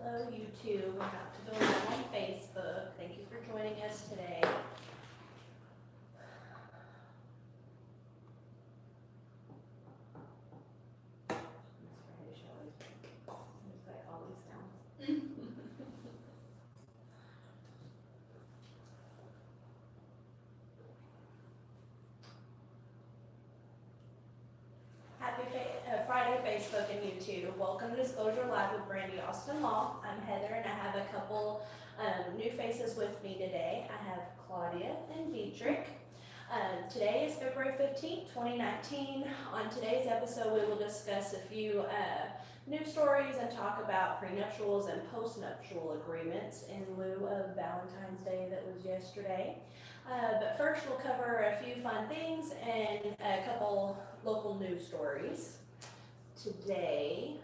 Hello, YouTube. We're about to go live on Facebook. Thank you for joining us today. Happy Friday, Facebook and YouTube. Welcome to Disclosure Live with Brandy Austin Law. I'm Heather, and I have a couple new faces with me today. I have Claudia and Dietrich. Today is February 15th, 2019. On today's episode, we will discuss a few news stories and talk about prenuptials and postnuptial agreements in lieu of Valentine's Day that was yesterday. But first, we'll cover a few fun things and a couple local news stories. Today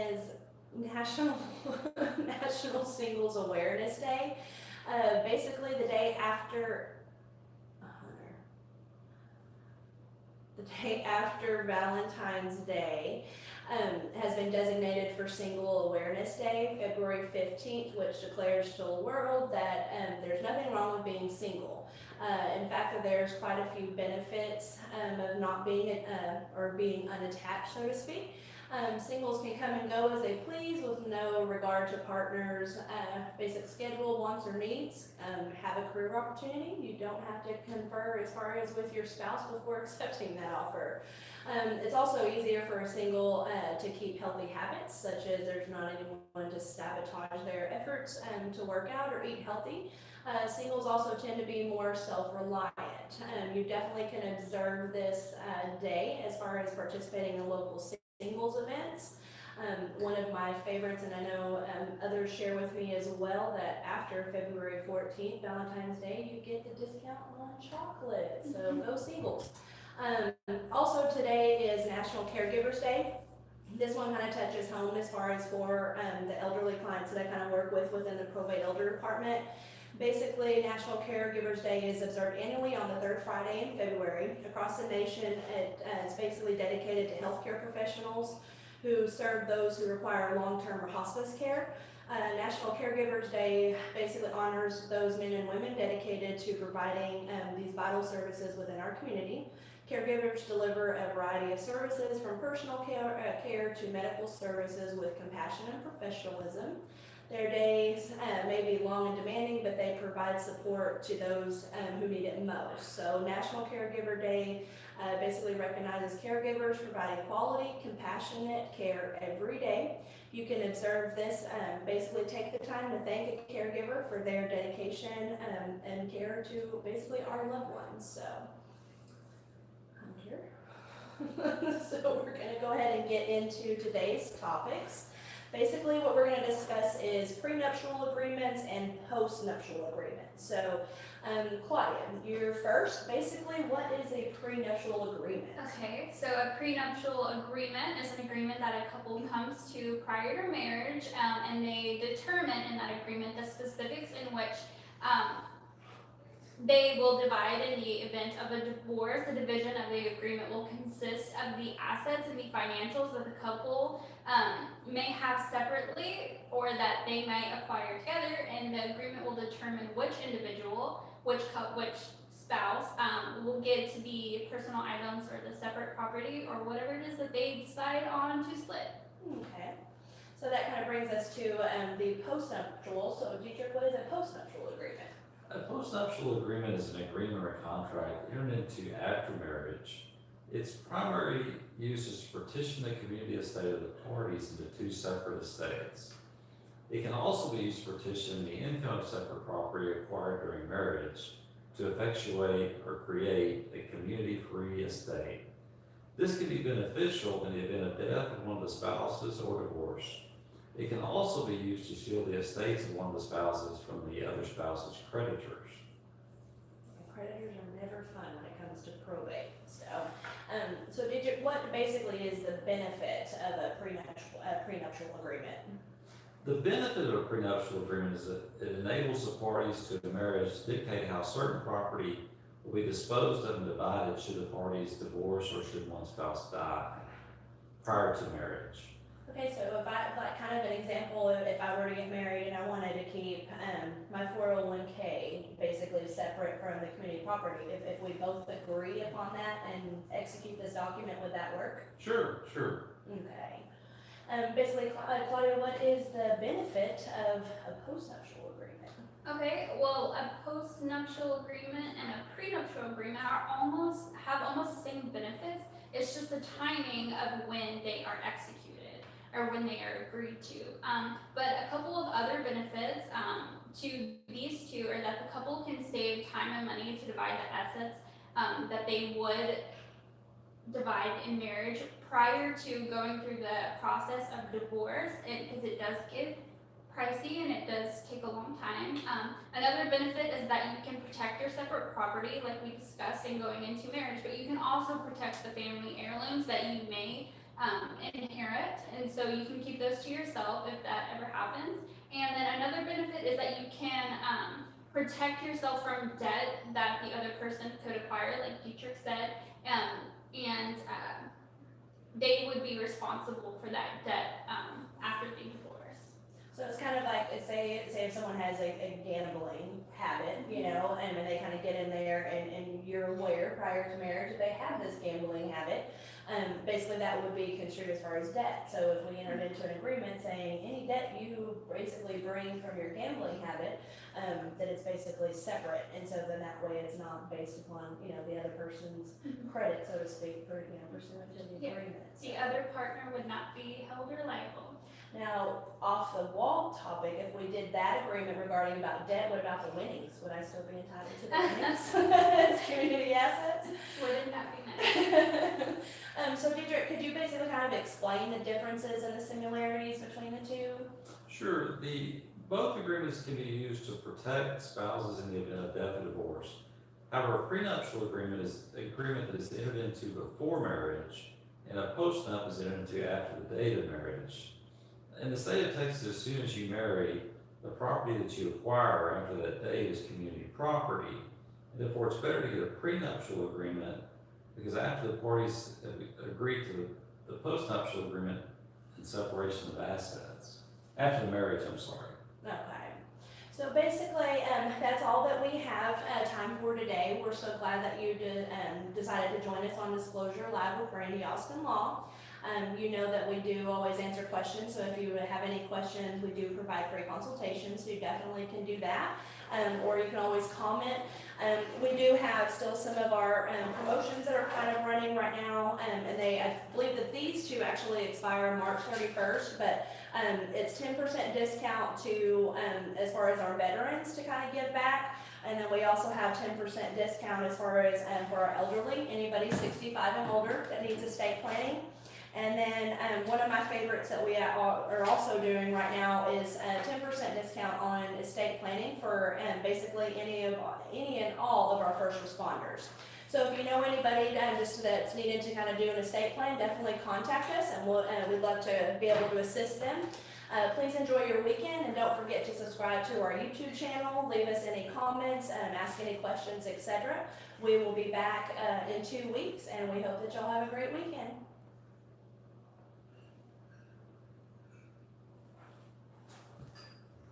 is National National Singles Awareness Day. Basically, the day after Valentine's Day has been designated for Single Awareness Day, February 15th, which declares to the world that there's nothing wrong with being single. In fact, that there's quite a few benefits of not being or being unattached, so to speak. Singles can come and go as they please with no regard to partners' basic schedule, wants, or needs. Have a career opportunity. You don't have to confer as far as with your spouse before accepting that offer. It's also easier for a single to keep healthy habits, such as there's not anyone to sabotage their efforts to work out or eat healthy. Singles also tend to be more self-reliant. You definitely can observe this day as far as participating in local singles events. One of my favorites, and I know others share with me as well, that after February 14th, Valentine's Day, you get the discount on chocolate. So go singles. Also today is National Caregivers Day. This one kind of touches home as far as for the elderly clients that I kind of work with within the probate elder department. Basically, National Caregivers Day is observed annually on the third Friday in February. Across the nation, it's basically dedicated to healthcare professionals who serve those who require long-term or hospice care. National Caregivers Day basically honors those men and women dedicated to providing these vital services within our community. Caregivers deliver a variety of services from personal care to medical services with compassion and professionalism. Their days may be long and demanding, but they provide support to those who need it most. So National Caregiver Day basically recognizes caregivers providing quality, compassionate care every day. You can observe this, basically take the time to thank a caregiver for their dedication and care to basically our loved ones. So I'm here. So we're going to go ahead and get into today's topics. Basically, what we're going to discuss is prenuptial agreements and postnuptial agreements. So, Claudia, you're first. Basically, what is a prenuptial agreement? Okay, so a prenuptial agreement is an agreement that a couple comes to prior to marriage, and they determine in that agreement the specifics in which they will divide in the event of a divorce. The division of the agreement will consist of the assets and the financials that the couple may have separately or that they may acquire together, and the agreement will determine which individual, which spouse will get to the personal items or the separate property or whatever it is that they decide on to split. Okay, so that kind of brings us to the postnuptial. So, Dietrich, what is a postnuptial agreement? A postnuptial agreement is an agreement or contract entered into after marriage. Its primary use is to partition the community estate of the parties into two separate estates. It can also be used to partition the income of separate property acquired during marriage to effectuate or create a community-free estate. This can be beneficial in the event of death of one of the spouses or divorce. It can also be used to shield the estates of one of the spouses from the other spouse's creditors. Creditors are never fun when it comes to probate. So what basically is the benefit of a prenuptial agreement? The benefit of a prenuptial agreement is that it enables the parties to a marriage to dictate how certain property will be disposed of and divided should the parties divorce or should one spouse die prior to marriage. Okay, so if I, like, kind of an example, if I were to get married and I wanted to keep, my 401k basically separate from the community property, if we both agree upon that and execute this document, would that work? Sure. Okay. Basically, Claudia, what is the benefit of a postnuptial agreement? Okay, well, a post-nuptial agreement and a prenuptial agreement have almost the same benefits. It's just the timing of when they are executed or when they are agreed to. But a couple of other benefits to these two are that the couple can save time and money to divide the assets that they would divide in marriage prior to going through the process of divorce, because it does get pricey and it does take a long time. Another benefit is that you can protect your separate property like we discussed in going into marriage, but you can also protect the family heirlooms that you may inherit, and so you can keep those to yourself if that ever happens. And then another benefit is that you can protect yourself from debt that the other person could acquire, like Dietrich said, and they would be responsible for that debt after being divorced. So it's kind of like, say if someone has a gambling habit, you know, and they kind of get in there and you're aware prior to marriage that they have this gambling habit, basically that would be construed as far as debt. So if we entered into an agreement saying any debt you basically bring from your gambling habit, that it's basically separate, and so then that way it's not based upon, you know, the other person's credit, so to speak, for, you know, pursuant to the agreement. The other partner would not be held or liable. Now, off the wall topic, if we did that agreement regarding about debt, what about the winnings? Would I still be entitled to the winnings as community assets? Wouldn't that be nice? So Deidre, could you basically kind of explain the differences and the similarities between the two? Sure. Both agreements can be used to protect spouses in the event of death or divorce. However, a prenuptial agreement is an agreement that is entered into before marriage, and a post-nup is entered into after the date of marriage. In the state of Texas, as soon as you marry, the property that you acquire after that date is community property. And therefore, it's better to get a prenuptial agreement, because after the parties have agreed to the post-nuptial agreement and separation of assets. After the marriage, I'm sorry. Okay. So basically, that's all that we have time for today. We're so glad that you decided to join us on Disclosure Live with Brandy Austin Law. You know that we do always answer questions, so if you have any questions, we do provide free consultations, so you definitely can do that. Or you can always comment. We do have still some of our promotions that are kind of running right now, and I believe that these two actually expire March 31st, but it's 10% discount to, as far as our veterans to kind of give back. And then we also have 10% discount as far as for our elderly, anybody 65 and older that needs estate planning. And then one of my favorites that we are also doing right now is a 10% discount on estate planning for basically any and all of our first responders. So if you know anybody that's needed to kind of do an estate plan, definitely contact us, and we'd love to be able to assist them. Please enjoy your weekend, and don't forget to subscribe to our YouTube channel, leave us any comments, ask any questions, etc. We will be back in 2 weeks, and we hope that y'all have a great weekend.